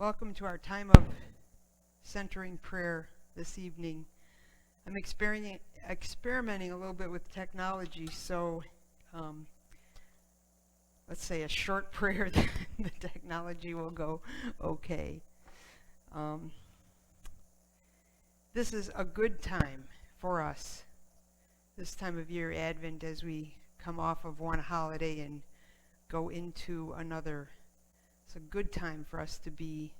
Welcome to our time of centering prayer this evening. I'm experimenting a little bit with technology, so let's say a short prayer, the technology will go okay. This is a good time for us, this time of year, Advent, as we come off of one holiday and go into another. It's a good time for us to be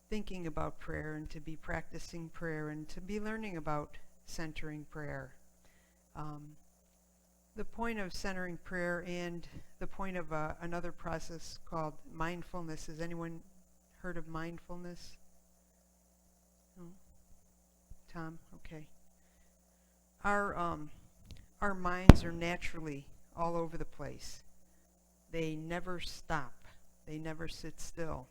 thinking about prayer and to be practicing prayer and to be learning about centering prayer. The point of centering prayer and the point of another process called mindfulness. Has anyone heard of mindfulness? No? Tom? Okay. Our minds are naturally all over the place. They never stop. They never sit still.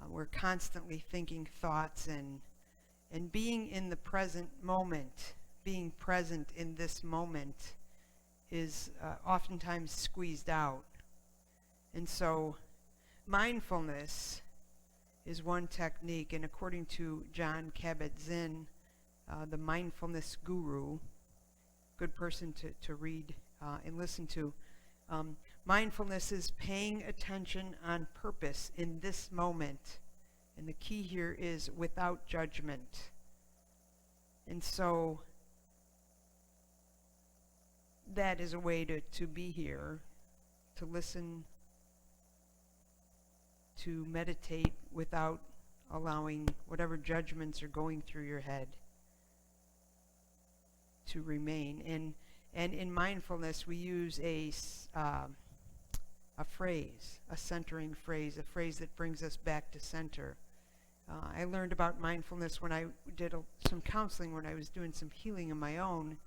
We're constantly thinking thoughts and being in the present moment, being present in this moment is oftentimes squeezed out. And so mindfulness is one technique, and according to John Kabat-Zinn, the mindfulness guru, good person to read and listen to, mindfulness is paying attention on purpose in this moment. And the key here is without judgment. And so that is a way to be here, to listen, to meditate without allowing whatever judgments are going through your head to remain. And in mindfulness, we use a phrase, a centering phrase, a phrase that brings us back to center. I learned about mindfulness when I did some counseling, when I was doing some healing of my own,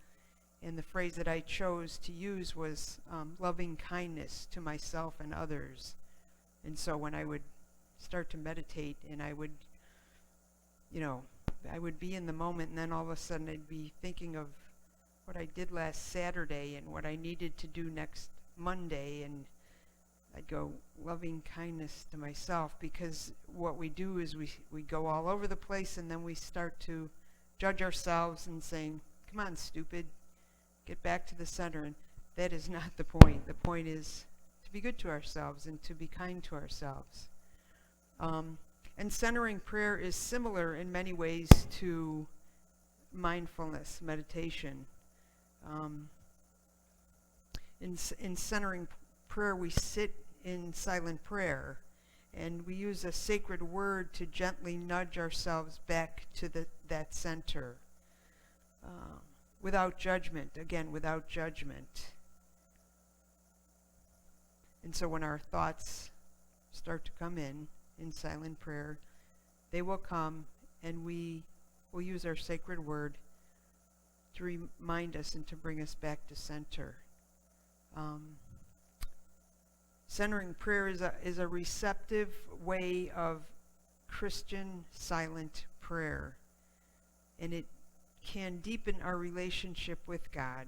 and the phrase that I chose to use was loving kindness to myself and others. And so when I would start to meditate and I would be in the moment, and then all of a sudden I'd be thinking of what I did last Saturday and what I needed to do next Monday, and I'd go loving kindness to myself, because what we do is we go all over the place, and then we start to judge ourselves and saying, come on, stupid, get back to the center. And that is not the point. The point is to be good to ourselves and to be kind to ourselves. And centering prayer is similar in many ways to mindfulness meditation. In centering prayer, we sit in silent prayer, and we use a sacred word to gently nudge ourselves back to that center, without judgment. Again, without judgment. And so when our thoughts start to come in silent prayer, they will come, and we will use our sacred word to remind us and to bring us back to center. Centering prayer is a receptive way of Christian silent prayer, and it can deepen our relationship with God.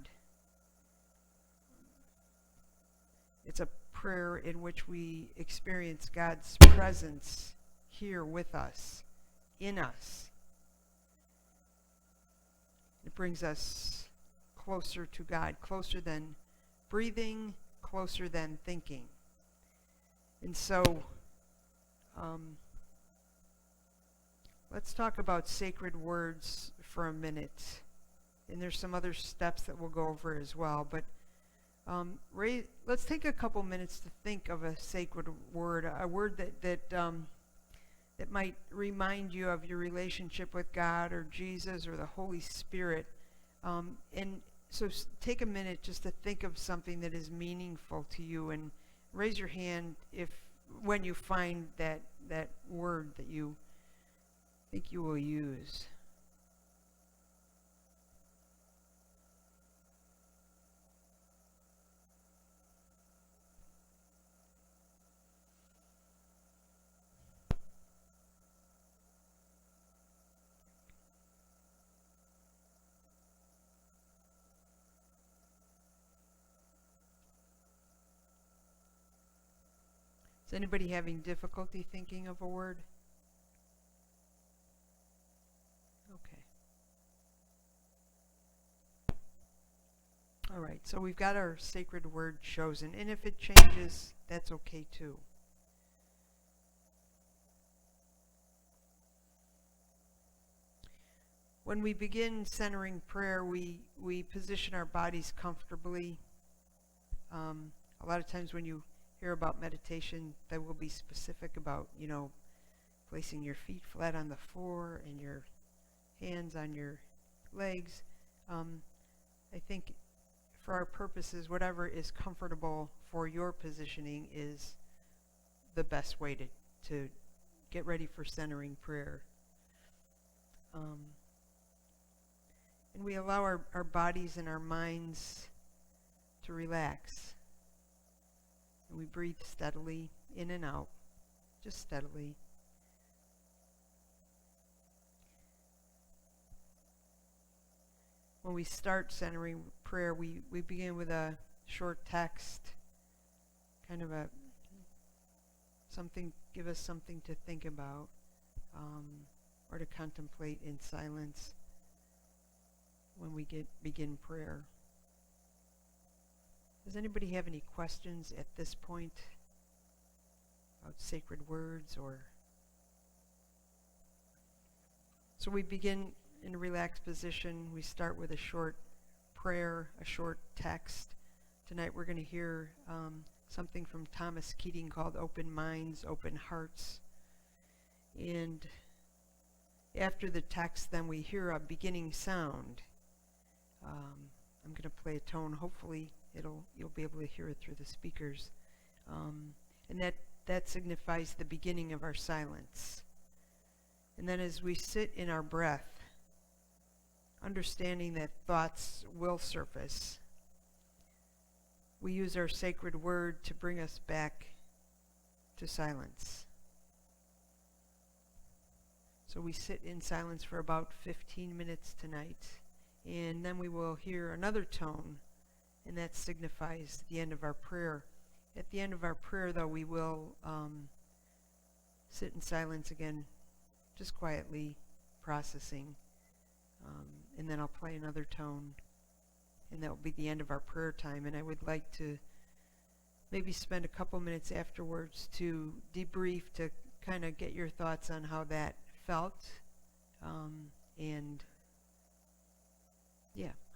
It's a prayer in which we experience God's presence here with us, in us. It brings us closer to God, closer than breathing, closer than thinking. And so, let's talk about sacred words for a minute. And there's some other steps that we'll go over as well. But let's take a couple minutes to think of a sacred word, a word that might remind you of your relationship with God or Jesus or the Holy Spirit. And so take a minute just to think of something that is meaningful to you, and raise your hand when you find that word that you think you will use. Is anybody having difficulty thinking of a word? Okay. All right, so we've got our sacred word chosen, and if it changes, that's okay too. When we begin centering prayer, we position our bodies comfortably. A lot of times when you hear about meditation, they will be specific about, placing your feet flat on the floor and your hands on your legs. I think for our purposes, whatever is comfortable for your positioning is the best way to get ready for centering prayer. And we allow our bodies and our minds to relax. And we breathe steadily in and out, just steadily. When we start centering prayer, we begin with a short text, kind of give us something to think about, or to contemplate in silence when we begin prayer. Does anybody have any questions at this point about sacred words or? So we begin in a relaxed position. We start with a short prayer, a short text. Tonight we're going to hear something from Thomas Keating called Open Minds, Open Hearts. And after the text, then we hear a beginning sound. I'm going to play a tone. Hopefully you'll be able to hear it through the speakers. And that signifies the beginning of our silence. And then as we sit in our breath, understanding that thoughts will surface, we use our sacred word to bring us back to silence. So we sit in silence for about 15 minutes tonight, and then we will hear another tone, and that signifies the end of our prayer. At the end of our prayer, though, we will sit in silence again, just quietly processing, and then I'll play another tone, and that will be the end of our prayer time. And I would like to maybe spend a couple minutes afterwards to debrief, to kind of get your thoughts on how that felt, and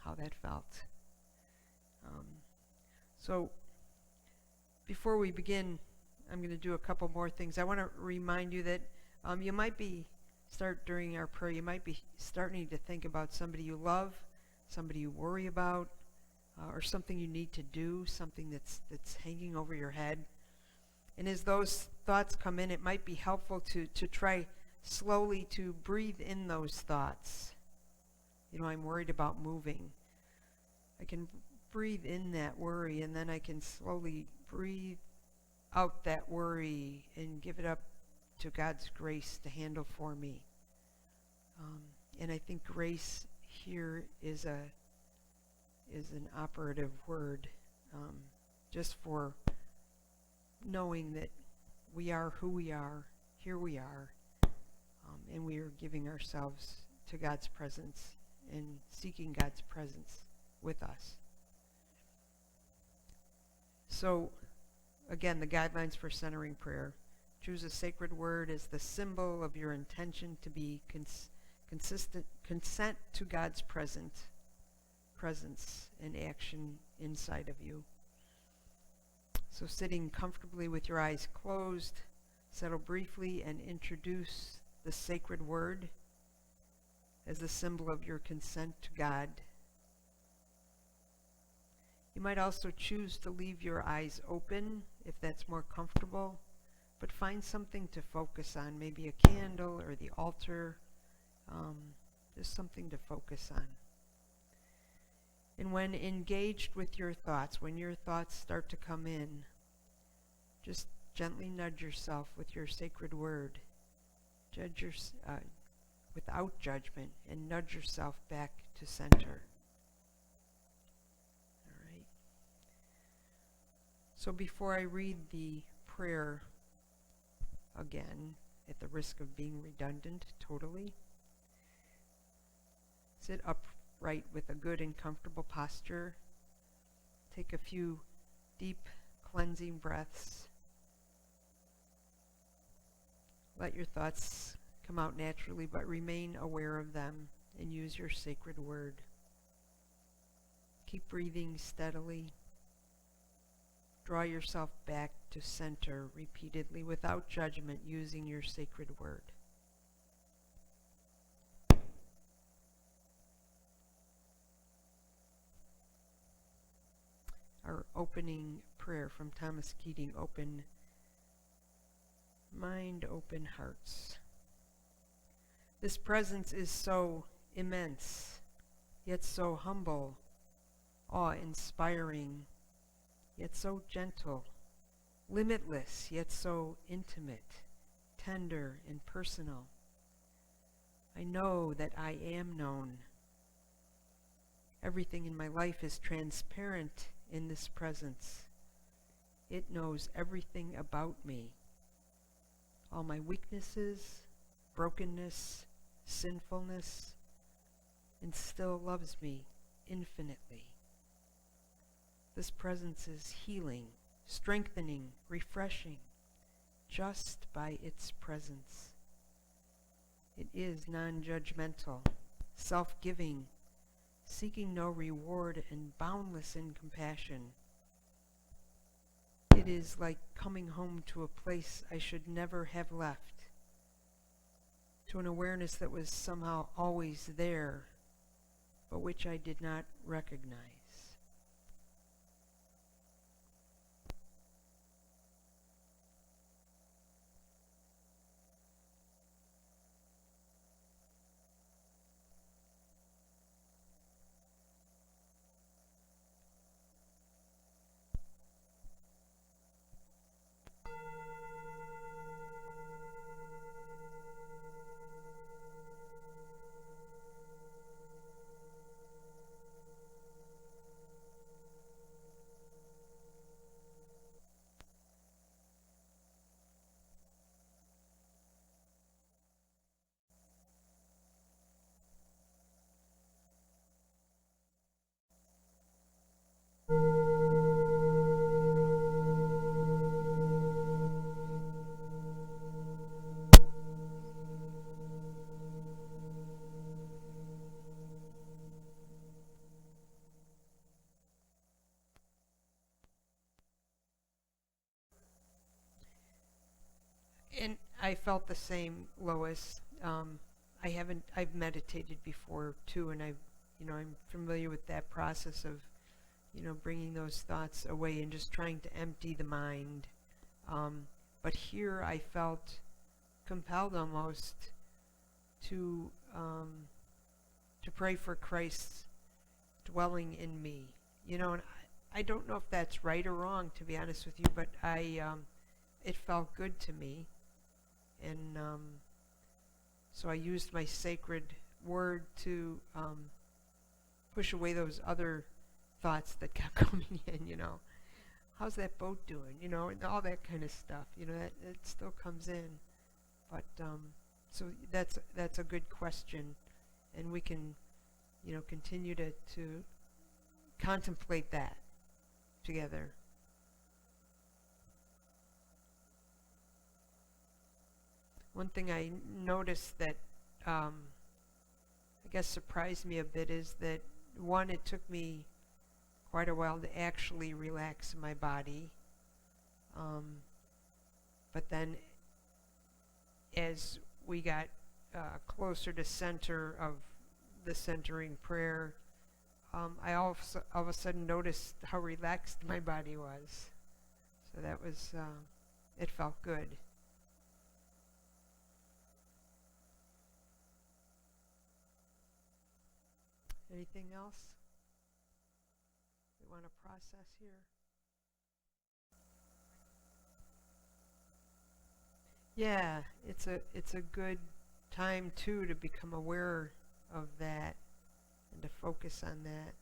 how that felt. So before we begin, I'm going to do a couple more things. I want to remind you that you might during our prayer, you might be starting to think about somebody you love, somebody you worry about, or something you need to do, something that's hanging over your head. And as those thoughts come in, it might be helpful to try slowly to breathe in those thoughts. I'm worried about moving. I can breathe in that worry, and then I can slowly breathe out that worry and give it up to God's grace to handle for me. And I think grace here is an operative word, just for knowing that we are who we are, here we are, and we are giving ourselves to God's presence and seeking God's presence with us. So, again, the guidelines for centering prayer. Choose a sacred word as the symbol of your intention to be consent to God's presence and action inside of you. So sitting comfortably with your eyes closed, settle briefly and introduce the sacred word as the symbol of your consent to God. You might also choose to leave your eyes open if that's more comfortable, but find something to focus on, maybe a candle or the altar, just something to focus on. And when engaged with your thoughts, when your thoughts start to come in, just gently nudge yourself with your sacred word. Without judgment, and nudge yourself back to center. All right. So before I read the prayer, again, at the risk of being redundant totally. Sit upright with a good and comfortable posture. Take a few deep cleansing breaths. Let your thoughts come out naturally, but remain aware of them and use your sacred word. Keep breathing steadily. Draw yourself back to center repeatedly without judgment, using your sacred word. Our opening prayer from Thomas Keating, open mind, open hearts. This presence is so immense, yet so humble, awe-inspiring, yet so gentle, limitless, yet so intimate, tender, and personal. I know that I am known. Everything in my life is transparent in this presence. It knows everything about me, all my weaknesses, brokenness, sinfulness, and still loves me infinitely. This presence is healing, strengthening, refreshing, just by its presence. It is non-judgmental, self-giving, seeking no reward, and boundless in compassion. It is like coming home to a place I should never have left, to an awareness that was somehow always there, but which I did not recognize. And I felt the same, Lois. I've meditated before too, and I'm familiar with that process of, bringing those thoughts away and just trying to empty the mind. But here I felt compelled almost to pray for Christ's dwelling in me. And I don't know if that's right or wrong, to be honest with you, but it felt good to me. And so I used my sacred word to push away those other thoughts that kept coming in, How's that boat doing? And all that kind of stuff, that it still comes in. But so that's a good question. And we can, continue to contemplate that together. One thing I noticed that I guess surprised me a bit is that, one, it took me quite a while to actually relax my body. But then as we got closer to center of the centering prayer, I all of a sudden noticed how relaxed my body was. So that was, it felt good. Anything else we want to process here? Yeah, it's a good time too to become aware of that and to focus on that.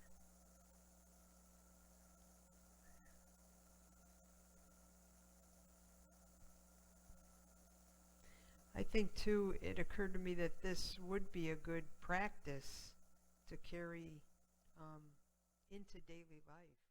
I think, too, it occurred to me that this would be a good practice to carry into daily life.